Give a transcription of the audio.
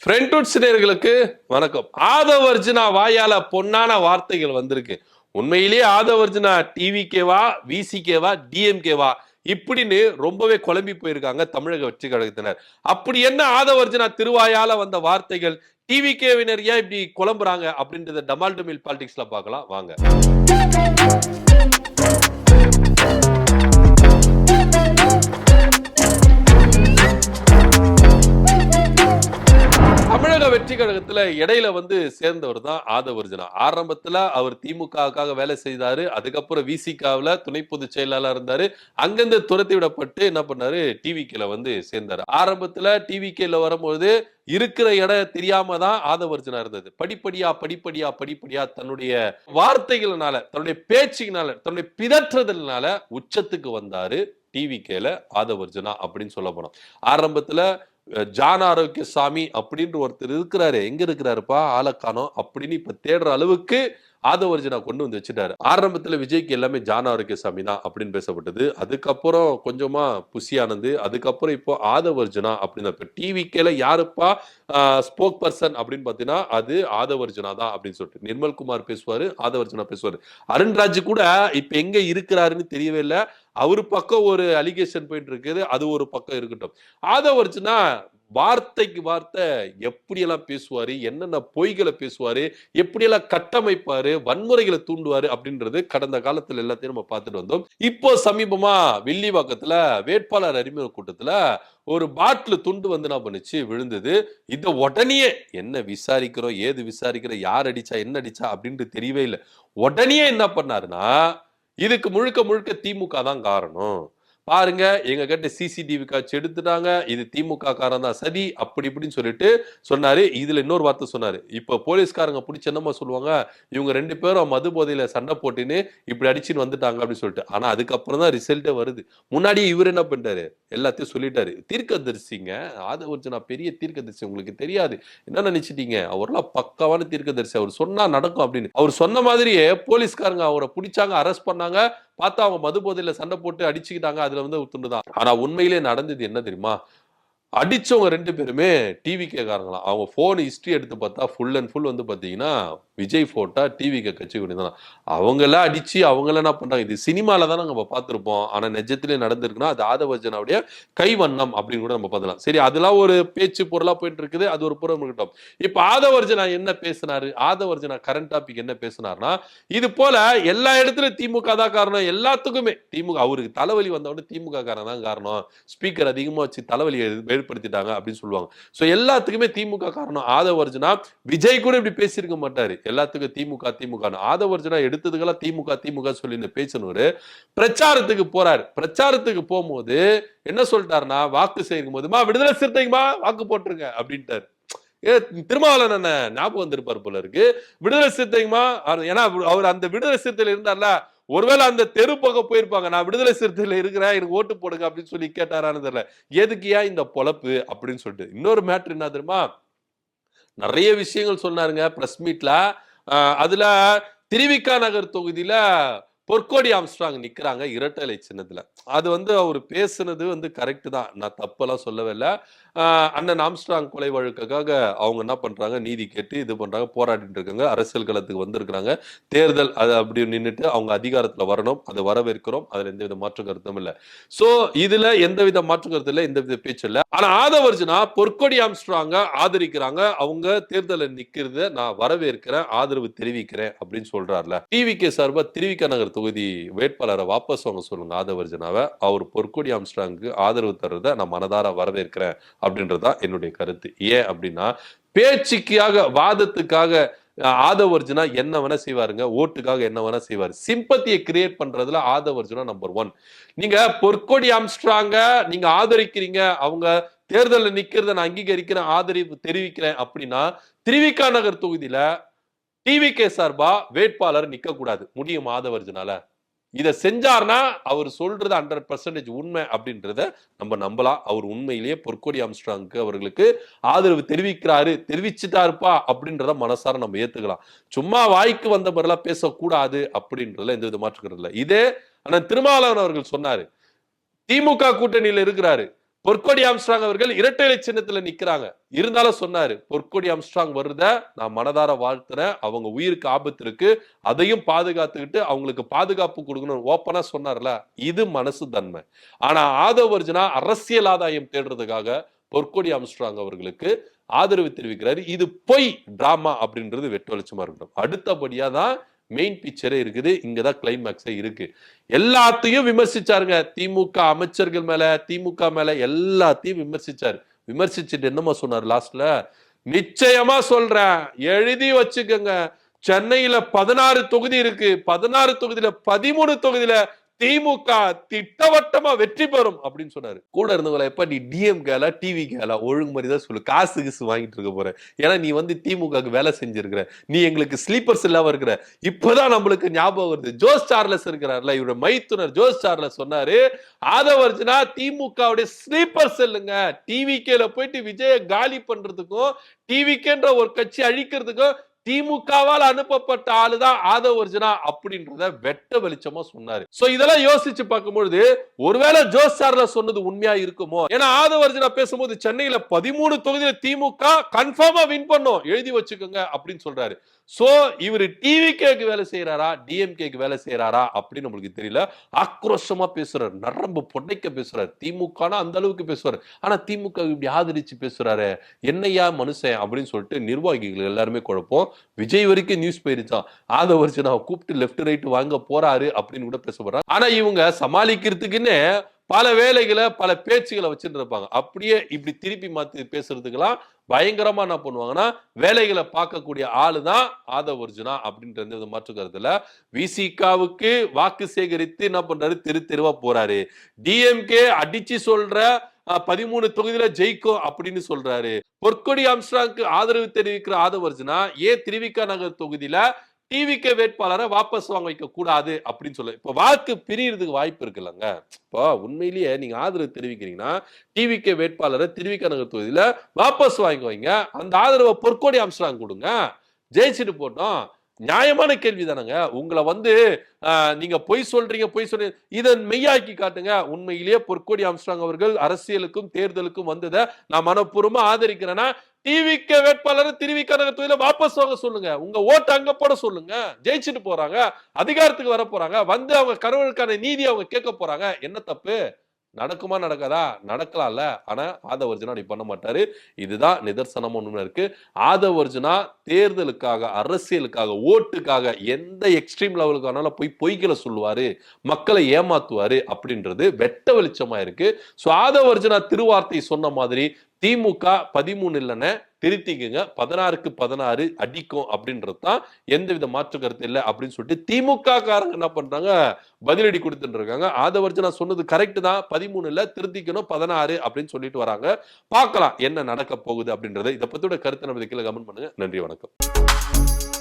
ஃப்ரெண்ட்வுட் நேயர்களுக்கு வணக்கம். ஆதவர்ஜுனா வாயால பொன்னான வார்த்தைகள் வந்திருக்கு. உண்மையிலேயே ஆதவர்ஜுனா டிவிகேவா, விசிகேவா, டிஎம்கேவா இப்படின்னு ரொம்பவே குழம்பி போயிருக்காங்க தமிழக வெற்றி கழகத்தினர். அப்படி என்ன ஆதவர்ஜுனா திருவாயால வந்த வார்த்தைகள், டிவிகேவினர் ஏன் இப்படி குழம்புறாங்க அப்படின்றத டமால் டுமில் பாலிடிக்ஸ்ல பார்க்கலாம் வாங்க. தமிழக வெற்றி கழகத்துல இடையில சேர்ந்தவர் தான் ஆதவர்ஜுனா. ஆரம்பத்துல அவர் திமுகவுக்காக வேலை செய்தாரு. அதுக்கப்புறம் விசிகாவுல துணை பொதுச் செயலாளர் இருந்தாரு. அங்கிருந்து துரத்தி விடப்பட்டு என்ன பண்ணாரு, டிவிகேல சேர்ந்தாரு. ஆரம்பத்துல டிவிகேல வரும்போது இருக்கிற இடம் தெரியாம தான் ஆதவர்ஜுனா இருந்தது. படிப்படியா படிப்படியா படிப்படியா தன்னுடைய வார்த்தைகளினால, தன்னுடைய பேச்சுனால, தன்னுடைய பிதற்றுதல்னால உச்சத்துக்கு வந்தாரு டிவிகேல ஆதவர்ஜுனா அப்படின்னு சொல்ல போனோம். ஆரம்பத்துல ஜான் ஆரோக்கியசாமி அப்படின்ற ஒருத்தர் இருக்கிறாரு, எங்க இருக்கிறாருப்பா ஆளக்கானோம் அப்படின்னு இப்ப தேடுற அளவுக்கு ஆதவர்ஜுனா கொண்டு வந்து வச்சுட்டாரு. ஆரம்பத்துல விஜய்க்கு எல்லாமே ஜான் ஆரோக்கியசாமி தான் அப்படின்னு பேசப்பட்டது. அதுக்கப்புறம் கொஞ்சமா புஷி ஆனந்த், அதுக்கப்புறம் இப்போ ஆதவர்ஜுனா அப்படின்னு. இப்ப டிவிகேல யாருப்பா ஸ்போக் பர்சன் அப்படின்னு பாத்தீங்கன்னா அது ஆதவர்ஜுனா தான் அப்படின்னு சொல்லிட்டு நிர்மல்குமார் பேசுவாரு, ஆதவர்ஜுனா பேசுவாரு. அருண்ராஜ் கூட இப்ப எங்க இருக்கிறாருன்னு தெரியவே இல்லை. அவரு பக்கம் ஒரு அலிகேஷன் போயிட்டு இருக்குது, அது ஒரு பக்கம் இருக்கட்டும். ஆதவர்ஜுனா வார்த்தைக்கு வார்த்தை எப்படியெல்லாம் பேசுவாரு, என்னென்ன பொய்களை பேசுவாரு, எப்படியெல்லாம் கட்டமைப்பாரு, வன்முறைகளை தூண்டுவாரு அப்படின்றது கடந்த காலத்துல எல்லாத்தையும் நம்ம பார்த்துட்டு வந்தோம். இப்போ சமீபமா வில்லிவாக்கத்துல வேட்பாளர் அறிமுக கூட்டத்துல ஒரு பாட்டில் துண்டு என்ன பண்ணுச்சு, விழுந்தது. இத உடனே என்ன விசாரிக்கிறோம், ஏது விசாரிக்கிறோம், யார் அடிச்சா என்ன அடிச்சா அப்படின்ட்டு தெரியவே இல்லை. உடனே என்ன பண்ணாருன்னா, இதுக்கு முழுக்க முழுக்க திமுக தான் காரணம். பாருங்க எங்க கிட்ட சிசிடிவி காட்சி எடுத்துட்டாங்க, இது திமுக காரன் தான் சதி அப்படி இப்படின்னு சொல்லிட்டு சொன்னாரு. இதுல இன்னொரு வார்த்தை சொன்னாரு. இப்ப போலீஸ்காரங்க பிடிச்ச என்னமா சொல்லுவாங்க, இவங்க 2 பேரும் மது போதையில சண்டை போட்டுன்னு இப்படி அடிச்சுன்னு வந்துட்டாங்க அப்படின்னு சொல்லிட்டு. ஆனா அதுக்கப்புறம் தான் ரிசல்ட்டே வருது. முன்னாடி இவர் என்ன பண்ணிட்டாரு, எல்லாத்தையும் சொல்லிட்டாரு. தீர்க்கதரிசிங்க ஆதவர்ஜுனா பெரிய தீர்க்கதரிசி, உங்களுக்கு தெரியாது என்ன நினைச்சிட்டீங்க, அவர்லாம் பக்காவான தீர்க்கதரிசி, அவர் சொன்னா நடக்கும் அப்படின்னு. அவர் சொன்ன மாதிரியே போலீஸ்காரங்க அவரை பிடிச்சாங்க, அரெஸ்ட் பண்ணாங்க. பார்த்தா அவங்க மது போதையில சண்டை போட்டு அடிச்சுக்கிட்டாங்க. அதுல துண்டுதான். ஆனா உண்மையிலே நடந்தது என்ன தெரியுமா, அடிச்சவங்க 2 பேருமே டிவிகே காரங்களாம். அவங்க போன் ஹிஸ்டரி எடுத்து பார்த்தா ஃபுல் அண்ட் ஃபுல் பாத்தீங்கன்னா விஜய் போட்டா டிவிகே கட்சி தான். அவங்கள அடிச்சு அவங்கள என்ன பண்றாங்க, இது சினிமால தான் நம்ம பார்த்திருப்போம். ஆனா நிஜத்திலே நடந்திருக்குன்னா அது ஆதவர்ஜுனாவுடைய கைவண்ணம் அப்படின்னு கூட நம்ம பார்க்கலாம். சரி, அதெல்லாம் ஒரு பேச்சு பொருளா போயிட்டு இருக்குது, அது ஒரு புறம் இருக்கட்டும். இப்ப ஆதவர்ஜுனா என்ன பேசினாரு, ஆதவர்ஜுனா கரண்ட் டாபிக் என்ன பேசினார்னா, இது போல எல்லா இடத்துலயும் திமுக தான் காரணம், எல்லாத்துக்குமே திமுக, அவருக்கு தலைவலி வந்தவொடனே திமுக காரன் தான் காரணம், ஸ்பீக்கர் அதிகமா வச்சு தலைவலியை ஏற்படுத்திட்டாங்க அப்படின்னு சொல்லுவாங்க. சோ எல்லாத்துக்குமே திமுக காரணம். ஆதவர்ஜுனா விஜய் கூட இப்படி பேசியிருக்க மாட்டாரு, எல்லாத்துக்கும் திமுக திமுக. ஆதவர்ஜுனா எடுத்ததுக்கெல்லாம் திமுக திமுக சொல்லி பேசணுரு. பிரச்சாரத்துக்கு போறாரு. பிரச்சாரத்துக்கு போகும்போது என்ன சொல்லிட்டாருன்னா, வாக்கு செய்யும் போதுமா விடுதலை சிறுத்தைக்குமா வாக்கு போட்டுருங்க அப்படின்ட்டாரு. திருமாவளவன் ஞாபகம் வந்திருப்பாரு போல இருக்கு. விடுதலை சிறுத்தைக்குமா, ஏன்னா அவர் அந்த விடுதலை சிறுத்தையில இருந்தார்ல, ஒருவேளை அந்த தெரு பக்கம் போயிருப்பாங்க, நான் விடுதலை சிறுத்தையில இருக்கிறேன் எனக்கு ஓட்டு போடுங்க அப்படின்னு சொல்லி கேட்டாரான்னு தெரியல. எதுக்கு ஏன் இந்த பொழப்பு அப்படின்னு சொல்லிட்டு. இன்னொரு மேட்ரு என்ன தெரியுமா, நிறைய விஷயங்கள் சொன்னாருங்க பிரஸ் மீட்ல. அதுல திருவிக்கா நகர் தொகுதியில பொற்கோடி ஆம்ஸ்ட்ராங் நிக்கிறாங்க இரட்டை சின்னத்துல. அது அவர் பேசுனது கரெக்ட் தான், நான் தப்பெல்லாம் சொல்லவே இல்லை. அண்ணன் ஆம்ஸ்ட்ராங் கொலை வழக்குக்காக அவங்க என்ன பண்றாங்க, நீதி கேட்டு இது பண்றாங்க, போராடிட்டு இருக்காங்க, அரசியல் களத்துக்கு வந்திருக்கிறாங்க. தேர்தல் அது அப்படி நின்றுட்டு அவங்க அதிகாரத்துல வரணும், அதை வரவேற்கிறோம், அதுல எந்தவித மாற்று கருத்தும் இல்லை. சோ இதுல எந்தவித மாற்று கருத்து இல்லை, எந்தவித பேச்சு இல்லை. ஆனா ஆதவர்ஜுனா பொற்கொடி ஆம்ஸ்ட்ராங்க ஆதரிக்கிறாங்க, அவங்க தேர்தல நிக்கிறத நான் வரவேற்கிறேன், ஆதரவு தெரிவிக்கிறேன் அப்படின்னு சொல்றாருல. டிவிகே சார்பா திருவிக்கா நகர் தொகுதி வேட்பாளரை வாபஸ் வாங்க சொல்லுங்க ஆதவர்ஜுனாவை, அவர் பொற்கொடி ஆம்ஸ்ட்ராங்க்கு ஆதரவு தர்றதை நான் மனதார வரவேற்கிறேன் அப்படின்றதுதான் என்னுடைய கருத்து. ஏன் அப்படின்னா, பேச்சுக்காக வாதத்துக்காக ஆதவர்ஜுனா என்ன வேணா செய்வாருங்க, ஓட்டுக்காக என்ன வேணா செய்வாரு. சிம்பத்தியை கிரியேட் பண்றதுல ஆதவர்ஜுனா நம்பர் 1. நீங்க பொற்கொடி ஆம்ஸ்ட்ராங்க நீங்க ஆதரிக்கிறீங்க, அவங்க தேர்தலில் நிக்கிறத நான் அங்கீகரிக்கிறேன், ஆதரவு தெரிவிக்கிறேன் அப்படின்னா, திருவிக்கா நகர் தொகுதியில டிவிகே சார்பா வேட்பாளர் நிக்க கூடாது. முடியும் ஆதவர்ஜுனால. இத செஞ்சார்னா அவர் சொல்றது 100% உண்மை அப்படின்றத நம்ம நம்பலாம். அவர் உண்மையிலேயே பொற்கொடி ஆம்ஸ்ட்ராங்க்கு அவர்களுக்கு ஆதரவு தெரிவிக்கிறாரு, தெரிவிச்சுட்டாருப்பா அப்படின்றத மனசார நம்ம ஏத்துக்கலாம். சும்மா வாய்க்கு வந்த மாதிரிலாம் பேசக்கூடாது அப்படின்றதுல எந்த வித மாற்று கருத்து இல்லை. இதே ஆனா திருமாவளவன் அவர்கள் சொன்னாரு, திமுக கூட்டணியில இருக்கிறாரு, பொற்கொடி ஆம்ஸ்ட்ராங் அவர்கள் இரட்டை இலை சின்னத்துல நிக்கிறாங்க. இருந்தாலும் சொன்னாரு, பொற்கொடி ஆம்ஸ்ட்ராங் வருத நான் மனதார வாழ்த்துறேன். அவங்க உயிருக்கு ஆபத்து இருக்கு. அதையும் பாதுகாத்துக்கிட்டு அவங்களுக்கு பாதுகாப்பு கொடுக்கணும் ஓப்பனா சொன்னார்ல. இது மனசு தன்மை. ஆனா ஆதவ் அர்ஜுனா அரசியல் ஆதாயம் தேடுறதுக்காக பொற்கொடி ஆம்ஸ்ட்ராங் அவர்களுக்கு ஆதரவு தெரிவிக்கிறாரு. இது பொய், டிராமா அப்படின்றது வெட்ட வெளிச்சமா இருக்கட்டும். அடுத்தபடியா தான் மெயின் பிக்சரே இருக்குது. இங்கதான் கிளைமேக்ஸே இருக்கு. எல்லாத்தையும் விமர்சிச்சாருங்க. திமுக அமைச்சர்கள் மேல, திமுக மேல எல்லாத்தையும் விமர்சிச்சாரு. விமர்சிச்சுட்டு என்னமா சொன்னார் லாஸ்ட்ல? நிச்சயமா சொல்றேன், எழுதி வச்சுக்கோங்க. சென்னையில 16 தொகுதி இருக்கு. 16 தொகுதியில 13 தொகுதியில திமுக திட்டவட்டமா வெற்றி பெறும் அப்படின்னு சொன்னாரு. கூட இருந்தவங்கள எப்ப நீ டிஎம் கேல டிவி கேல ஒழுங்கு மாதிரி தான் சொல்லு, காசு கிசு வாங்கிட்டு இருக்க போற. ஏன்னா நீ வந்து திமுகக்கு வேலை செஞ்சிருக்கிற, நீ எங்களுக்கு ஸ்லீப்பர்ஸ் இல்லாம இருக்கிற. இப்பதான் நம்மளுக்கு ஞாபகம் வருது. ஜோஸ் சார்லஸ் இருக்கிறார்ல, இவரோட மைத்துனர் ஜோஸ் சார்லஸ் சொன்னாரு, ஆதவ் அர்ஜுனா திமுகவுடைய ஸ்லீப்பர் செல்லுங்க. டிவி கேல போயிட்டு விஜய காலி பண்றதுக்கும் டிவிக்கேன்ற ஒரு கட்சி அழிக்கிறதுக்கும் திமுகவால் அனுப்பப்பட்ட ஆளுதான் ஆதவ் அர்ஜுனா அப்படின்றத வெட்ட வெளிச்சமா சொன்னாரு. சோ இதெல்லாம் யோசிச்சு பார்க்கும்போது ஒருவேளை ஜோஸ் சார்ல சொன்னது உண்மையா இருக்குமோ? ஏன்னா ஆதவ் அர்ஜுனா பேசும்போது சென்னையில 13 தொகுதியில திமுக கன்ஃபார்மா வின் பண்ணும், எழுதி வச்சுக்கோங்க அப்படின்னு சொல்றாரு. சோ இவரு டிவிகேக்கு வேலை செய்யறாரா, டிஎம்கேக்கு வேலை செய்யறாரா அப்படின்னு நம்மளுக்கு தெரியல. ஆக்ரோஷமா பேசுறாரு, நரம்பு பொண்ணைக்க பேசுறாரு. திமுகனா அந்த அளவுக்கு பேசுவாரு. ஆனா திமுக இப்படி ஆதரிச்சு பேசுறாரு, என்னையா மனுஷன் அப்படின்னு சொல்லிட்டு நிர்வாகிகள் எல்லாருமே குழப்பம். விஜய் வரைக்கும் நியூஸ் போயிருச்சான், ஆதவ் அர்ஜுனா கூப்பிட்டு லெப்ட் ரைட் வாங்க போறாரு அப்படின்னு கூட பேசப்படுறாங்க. ஆனா இவங்க சமாளிக்கிறதுக்குன்னு பல வேலைகளை பல பேச்சுகளை வச்சுட்டு இருப்பாங்க. அப்படியே இப்படி திருப்பி மாத்தி பேசுறதுக்கெல்லாம் பயங்கரமா என்ன பண்ணுவாங்கன்னா வேலைகளை பார்க்கக்கூடிய ஆளுதான் ஆதவ் அர்ஜுனா அப்படின்ற மாற்று கருத்துல. விசிகாவுக்கு வாக்கு சேகரித்து என்ன பண்றாரு, தெரு தெருவா போறாரு. டிஎம்கே அடிச்சு சொல்ற 13 தொகுதியில ஜெயிக்கும் அப்படின்னு சொல்றாரு. பொற்கொடி ஆம்ஸ்ட்ராங்க்கு ஆதரவு தெரிவிக்கிற ஆதவ் அர்ஜுனா ஏன் திருவிக நகர் தொகுதியில டிவிகே வேட்பாளரை வாபஸ் வாங்க வைக்க கூடாது அப்படின்னு சொல்ல. இப்ப வாக்கு பிரியறதுக்கு வாய்ப்பு இருக்குல்லங்க. இப்போ உண்மையிலேயே நீங்க ஆதரவு தெரிவிக்கிறீங்கன்னா டிவிகே வேட்பாளரை திருவிக நகர் தொகுதியில வாபஸ் வாங்கி வைங்க. அந்த ஆதரவை பொற்கொடி ஆம்ஸ்ட்ராங் கொடுங்க, ஜெயிச்சுட்டு போட்டோம். நியாயமான கேள்வி தானங்க. உங்களை வந்து நீங்க பொய் சொல்றீங்க, இதை மெய்யாக்கி காட்டுங்க. உண்மையிலேயே பொற்கொடி ஆம்ஸ்ட்ராங் அவர்கள் அரசியலுக்கும் தேர்தலுக்கும் வந்ததை நான் மனப்பூர்வமா ஆதரிக்கிறேன்னா டிவிகே வேட்பாளர் திருவிக நகர் தொகுதியில வாபஸ் வாங்க சொல்லுங்க. உங்க ஓட்டு அங்க போட சொல்லுங்க. ஜெயிச்சுட்டு போறாங்க, அதிகாரத்துக்கு வர போறாங்க, வந்து அவங்க கருவலுக்கான நீதி அவங்க கேட்க போறாங்க. என்ன தப்பு? நடக்குமா நடக்காதா? நடக்கலாம்ல. ஆனா ஆதவ் அர்ஜுனா அப்படி பண்ண மாட்டாரு. இதுதான் நிதர்சனமா உண்மை இருக்கு. ஆதவ் அர்ஜுனா தேர்தலுக்காக, அரசியலுக்காக, ஓட்டுக்காக எந்த எக்ஸ்ட்ரீம் லெவலுக்கு ஆனாலும் போய் பொய்களை சொல்லுவாரு, மக்களை ஏமாத்துவாரு அப்படின்றது வெட்ட வெளிச்சமா இருக்கு. சோ ஆதவ் அர்ஜுனா திருவார்த்தை சொன்ன மாதிரி திமுக 13 இல்லைன்னு திருத்திக்குங்க, 16க்கு 16 அடிக்கும் அப்படின்றது தான், எந்தவித மாற்று கருத்து இல்லை அப்படின்னு சொல்லிட்டு திமுக காரங்க என்ன பண்றாங்க, பதிலடி கொடுத்துட்டு இருக்காங்க. ஆதவ் அர்ஜுனா சொன்னது கரெக்ட் தான், 13 இல்ல திருத்திக்கணும் 16 அப்படின்னு சொல்லிட்டு வராங்க. பார்க்கலாம் என்ன நடக்க போகுது அப்படின்றத. இதை பத்தியோட கருத்து நம்ம கீழே கமெண்ட் பண்ணுங்க. நன்றி, வணக்கம்.